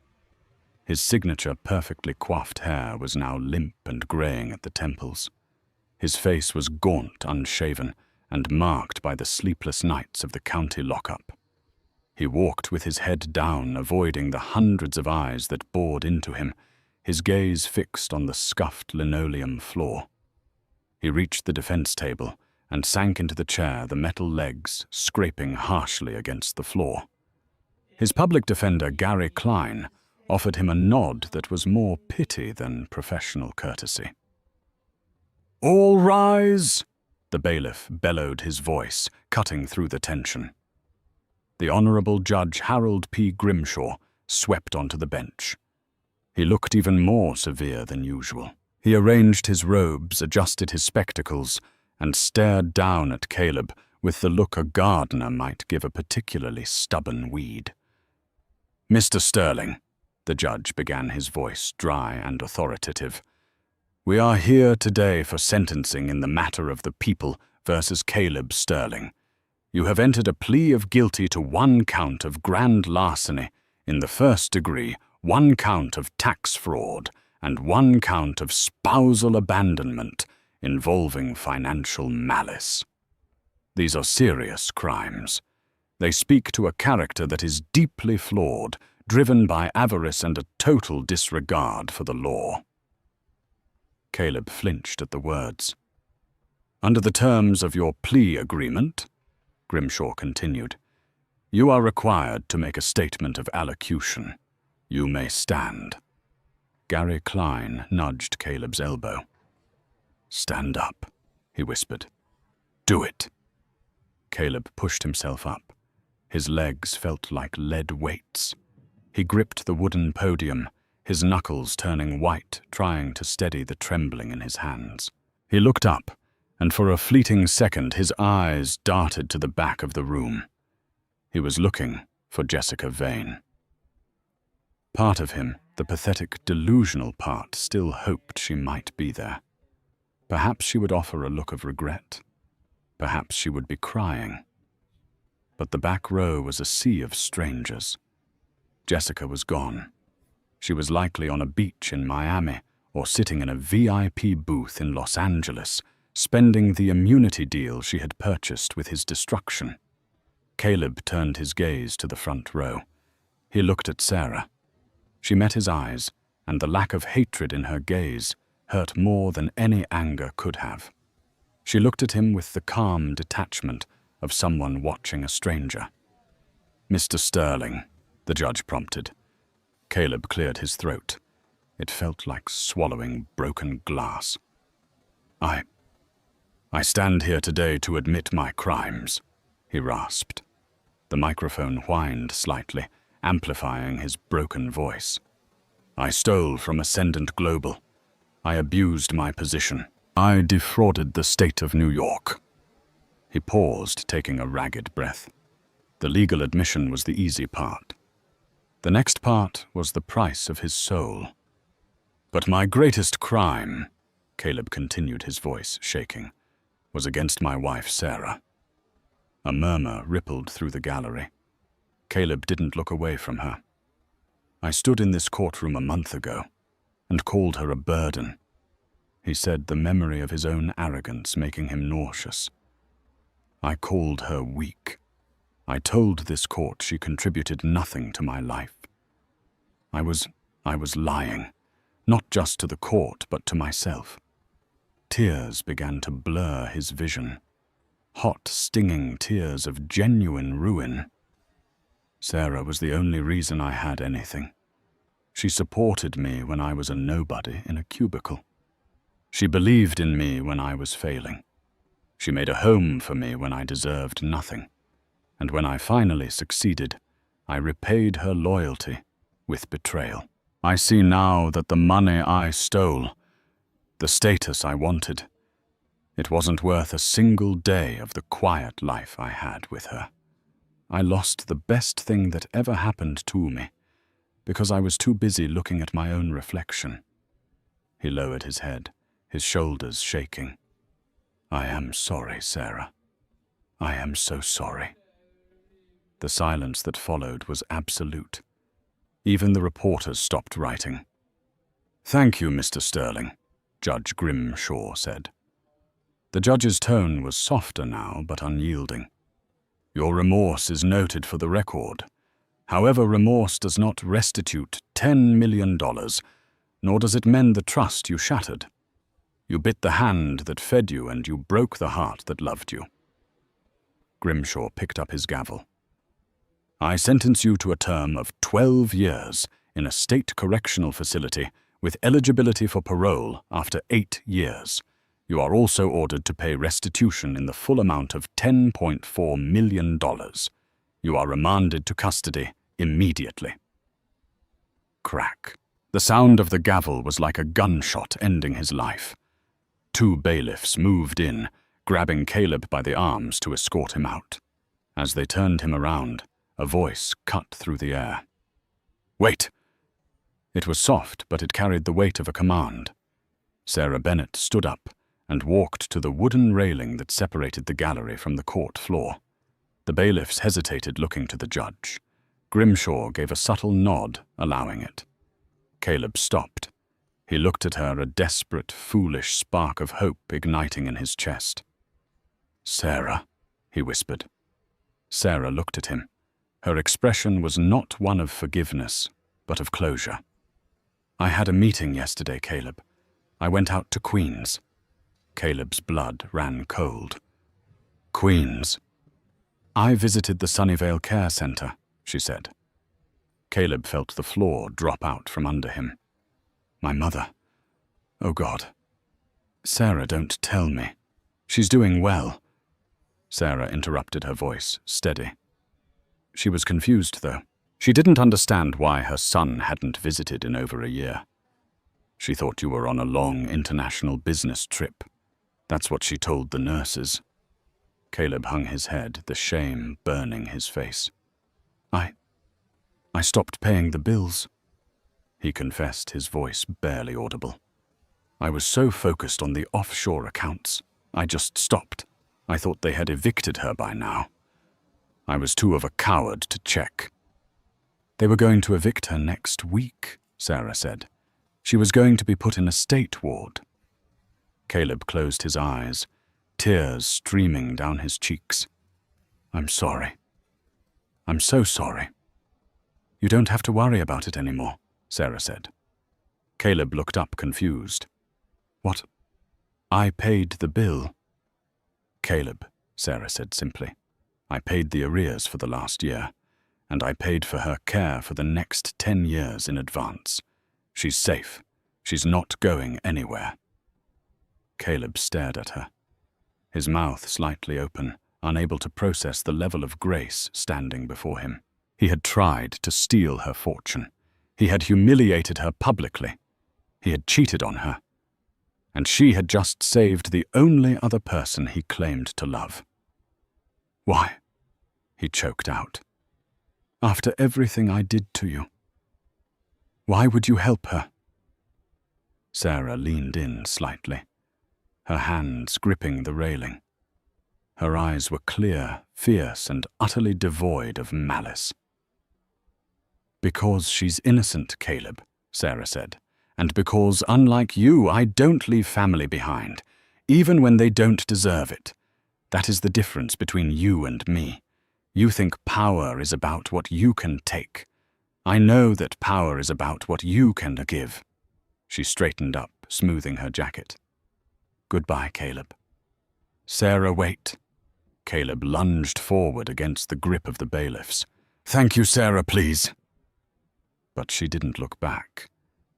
His signature perfectly coiffed hair was now limp and graying at the temples. His face was gaunt, unshaven, and marked by the sleepless nights of the county lockup. He walked with his head down, avoiding the hundreds of eyes that bored into him, his gaze fixed on the scuffed linoleum floor. He reached the defense table and sank into the chair, the metal legs scraping harshly against the floor. His public defender, Gary Klein, offered him a nod that was more pity than professional courtesy. "All rise!" The bailiff bellowed, his voice cutting through the tension. The Honorable Judge Harold P. Grimshaw swept onto the bench. He looked even more severe than usual. He arranged his robes, adjusted his spectacles, and stared down at Caleb with the look a gardener might give a particularly stubborn weed. "Mr. Sterling," the judge began, his voice dry and authoritative, "we are here today for sentencing in the matter of the People versus Caleb Sterling. You have entered a plea of guilty to 1 count of grand larceny in the 1st degree, 1 count of tax fraud, and 1 count of spousal abandonment involving financial malice. These are serious crimes. They speak to a character that is deeply flawed, driven by avarice and a total disregard for the law." Caleb flinched at the words. "Under the terms of your plea agreement," Grimshaw continued, "you are required to make a statement of allocution. You may stand." Gary Klein nudged Caleb's elbow. "Stand up," he whispered. "Do it." Caleb pushed himself up. His legs felt like lead weights. He gripped the wooden podium, his knuckles turning white, trying to steady the trembling in his hands. He looked up, and for a fleeting second his eyes darted to the back of the room. He was looking for Jessica Vane. Part of him, the pathetic, delusional part, still hoped she might be there. Perhaps she would offer a look of regret. Perhaps she would be crying. But the back row was a sea of strangers. Jessica was gone. She was likely on a beach in Miami or sitting in a VIP booth in Los Angeles, spending the immunity deal she had purchased with his destruction. Caleb turned his gaze to the front row. He looked at Sarah. She met his eyes, and the lack of hatred in her gaze hurt more than any anger could have. She looked at him with the calm detachment of someone watching a stranger. "Mr. Sterling," the judge prompted. Caleb cleared his throat. It felt like swallowing broken glass. I stand here today to admit my crimes," he rasped. The microphone whined slightly, amplifying his broken voice. "I stole from Ascendant Global. I abused my position. I defrauded the state of New York." He paused, taking a ragged breath. The legal admission was the easy part. The next part was the price of his soul. "But my greatest crime," Caleb continued, his voice shaking, "was against my wife, Sarah." A murmur rippled through the gallery. Caleb didn't look away from her. "I stood in this courtroom a month ago and called her a burden," he said, the memory of his own arrogance making him nauseous. "I called her weak. I told this court she contributed nothing to my life. I was lying, not just to the court, but to myself." Tears began to blur his vision. Hot, stinging tears of genuine ruin. Sarah was the only reason I had anything. She supported me when I was a nobody in a cubicle. She believed in me when I was failing. She made a home for me when I deserved nothing. And when I finally succeeded, I repaid her loyalty with betrayal. I see now that the money I stole, the status I wanted, it wasn't worth a single day of the quiet life I had with her. I lost the best thing that ever happened to me because I was too busy looking at my own reflection. He lowered his head, his shoulders shaking. I am sorry, Sarah. I am so sorry. The silence that followed was absolute. Even the reporters stopped writing. Thank you, Mr. Sterling, Judge Grimshaw said. The judge's tone was softer now, but unyielding. Your remorse is noted for the record. However, remorse does not restitute $10 million, nor does it mend the trust you shattered. You bit the hand that fed you, and you broke the heart that loved you. Grimshaw picked up his gavel. I sentence you to a term of 12 years in a state correctional facility with eligibility for parole after 8 years. You are also ordered to pay restitution in the full amount of $10.4 million. You are remanded to custody immediately. Crack. The sound of the gavel was like a gunshot ending his life. 2 bailiffs moved in, grabbing Caleb by the arms to escort him out. As they turned him around, a voice cut through the air. Wait! It was soft, but it carried the weight of a command. Sarah Bennett stood up and walked to the wooden railing that separated the gallery from the court floor. The bailiffs hesitated, looking to the judge. Grimshaw gave a subtle nod, allowing it. Caleb stopped. He looked at her, a desperate, foolish spark of hope igniting in his chest. Sarah, he whispered. Sarah looked at him. Her expression was not one of forgiveness, but of closure. I had a meeting yesterday, Caleb. I went out to Queens. Caleb's blood ran cold. Queens. I visited the Sunnyvale Care Center, she said. Caleb felt the floor drop out from under him. My mother. Oh God. Sarah, don't tell me. She's doing well. Sarah interrupted, her voice steady. She was confused, though. She didn't understand why her son hadn't visited in over a year. She thought you were on a long international business trip. That's what she told the nurses. Caleb hung his head, the shame burning his face. I stopped paying the bills, he confessed, his voice barely audible. I was so focused on the offshore accounts, I just stopped. I thought they had evicted her by now. I was too of a coward to check. They were going to evict her next week, Sarah said. She was going to be put in a state ward. Caleb closed his eyes, tears streaming down his cheeks. I'm sorry. I'm so sorry. You don't have to worry about it anymore, Sarah said. Caleb looked up confused. What? I paid the bill. Caleb, Sarah said simply. I paid the arrears for the last year, and I paid for her care for the next 10 years in advance. She's safe. She's not going anywhere. Caleb stared at her, his mouth slightly open, unable to process the level of grace standing before him. He had tried to steal her fortune. He had humiliated her publicly. He had cheated on her. And she had just saved the only other person he claimed to love. Why? He choked out. After everything I did to you. Why would you help her? Sarah leaned in slightly, her hands gripping the railing. Her eyes were clear, fierce, and utterly devoid of malice. Because she's innocent, Caleb, Sarah said, and because, unlike you, I don't leave family behind, even when they don't deserve it. That is the difference between you and me. You think power is about what you can take. I know that power is about what you can give. She straightened up, smoothing her jacket. Goodbye, Caleb. Sarah, wait. Caleb lunged forward against the grip of the bailiffs. Thank you, Sarah, please. But she didn't look back.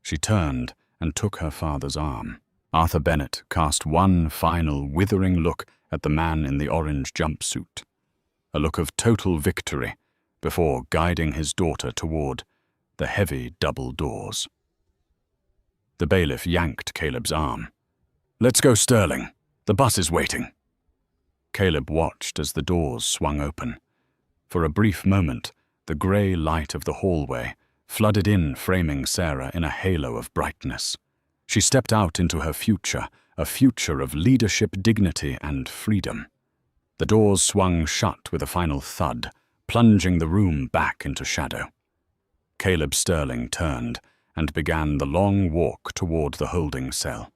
She turned and took her father's arm. Arthur Bennett cast one final withering look at the man in the orange jumpsuit, a look of total victory, before guiding his daughter toward the heavy double doors. The bailiff yanked Caleb's arm. "Let's go, Sterling. The bus is waiting." Caleb watched as the doors swung open. For a brief moment, the grey light of the hallway flooded in, framing Sarah in a halo of brightness. She stepped out into her future, a future of leadership, dignity, and freedom. The doors swung shut with a final thud, plunging the room back into shadow. Caleb Sterling turned and began the long walk toward the holding cell.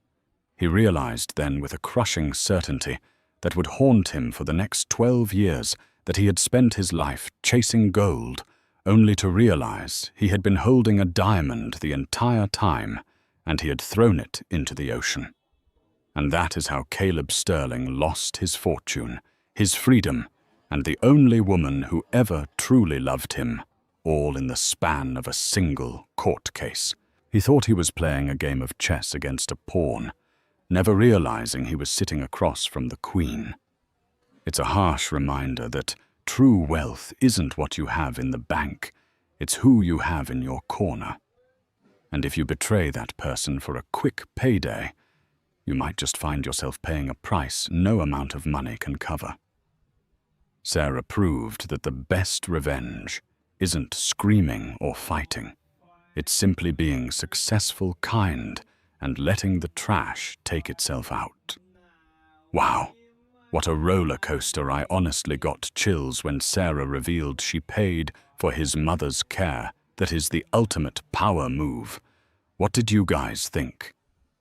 He realized then with a crushing certainty that would haunt him for the next 12 years that he had spent his life chasing gold, only to realize he had been holding a diamond the entire time, and he had thrown it into the ocean. And that is how Caleb Sterling lost his fortune, his freedom, and the only woman who ever truly loved him, all in the span of a single court case. He thought he was playing a game of chess against a pawn, never realizing he was sitting across from the Queen. It's a harsh reminder that true wealth isn't what you have in the bank, it's who you have in your corner. And if you betray that person for a quick payday, you might just find yourself paying a price no amount of money can cover. Sarah proved that the best revenge isn't screaming or fighting. It's simply being successful, kind, and letting the trash take itself out. Wow, what a roller coaster. I honestly got chills when Sarah revealed she paid for his mother's care. That is the ultimate power move. What did you guys think?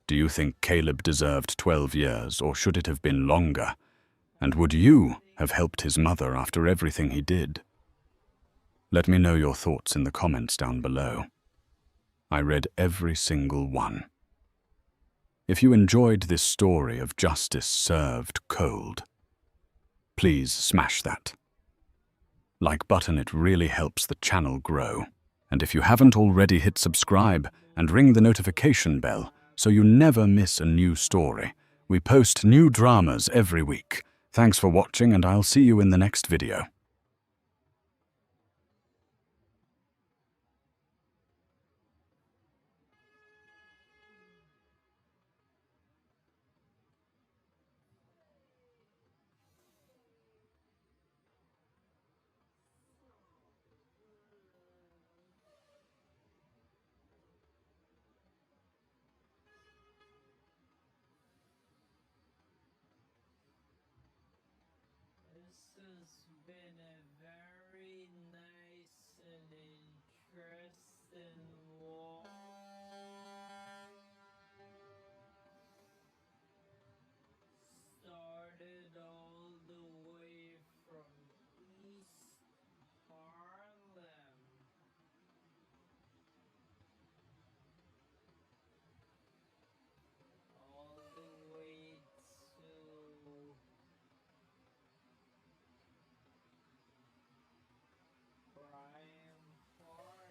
Do you think Caleb deserved 12 years, or should it have been longer? And would you have helped his mother after everything he did? Let me know your thoughts in the comments down below. I read every single one. If you enjoyed this story of justice served cold, please smash that like button. It really helps the channel grow. And if you haven't already, hit subscribe and ring the notification bell so you never miss a new story. We post new dramas every week. Thanks for watching, and I'll see you in the next video. This has been a very nice and interesting walk. Started all the way from East Harlem. All the way to Bryant Park.